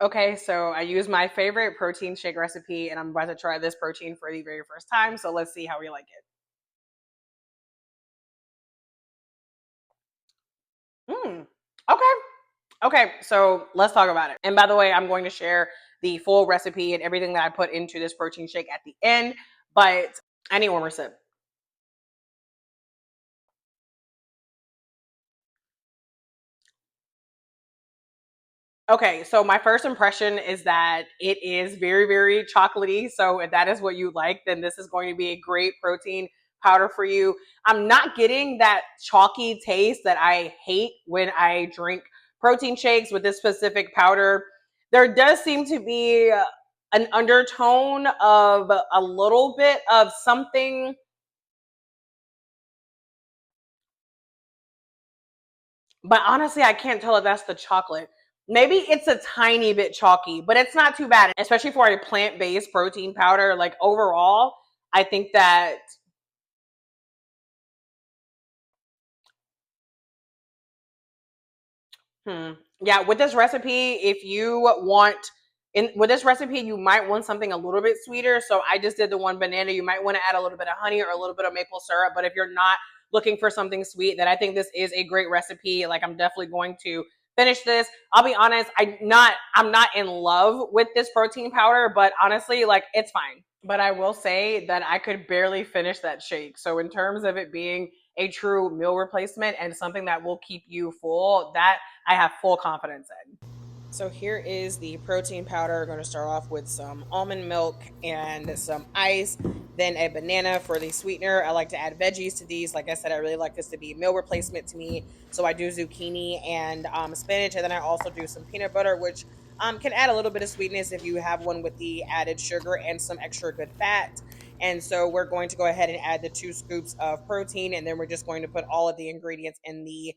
Okay, so I use my favorite protein shake recipe and I'm about to try this protein for the very first time. So let's see how we like it. Okay. Okay, so let's talk about it. And by the way, I'm going to share the full recipe and everything that I put into this protein shake at the end, but I need one more sip. Okay, so my first impression is that it is very, very chocolatey. So if that is what you like, then this is going to be a great protein powder for you. I'm not getting that chalky taste that I hate when I drink protein shakes with this specific powder. There does seem to be an undertone of a little bit of something, but honestly, I can't tell if that's the chocolate. Maybe it's a tiny bit chalky, but it's not too bad, especially for a plant based protein powder. Like overall, I think that, hmm, yeah, with this recipe, if you want, with this recipe, you might want something a little bit sweeter. So I just did the one banana. You might want to add a little bit of honey or a little bit of maple syrup. But if you're not looking for something sweet, then I think this is a great recipe. Like I'm definitely going to finish this. I'll be honest, I'm not in love with this protein powder, but honestly, like it's fine. But I will say that I could barely finish that shake. So in terms of it being a true meal replacement and something that will keep you full, that I have full confidence in. So here is the protein powder. We're going to start off with some almond milk and some ice, then a banana for the sweetener. I like to add veggies to these. Like I said, I really like this to be meal replacement to me. So I do zucchini and spinach, and then I also do some peanut butter, which can add a little bit of sweetness if you have one with the added sugar and some extra good fat. And so we're going to go ahead and add the 2 scoops of protein, and then we're just going to put all of the ingredients in the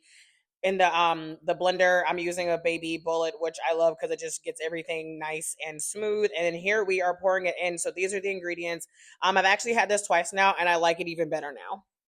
blender. I'm using a baby bullet, which I love because it just gets everything nice and smooth. And then here we are pouring it in. So these are the ingredients. I've actually had this twice now, and I like it even better now.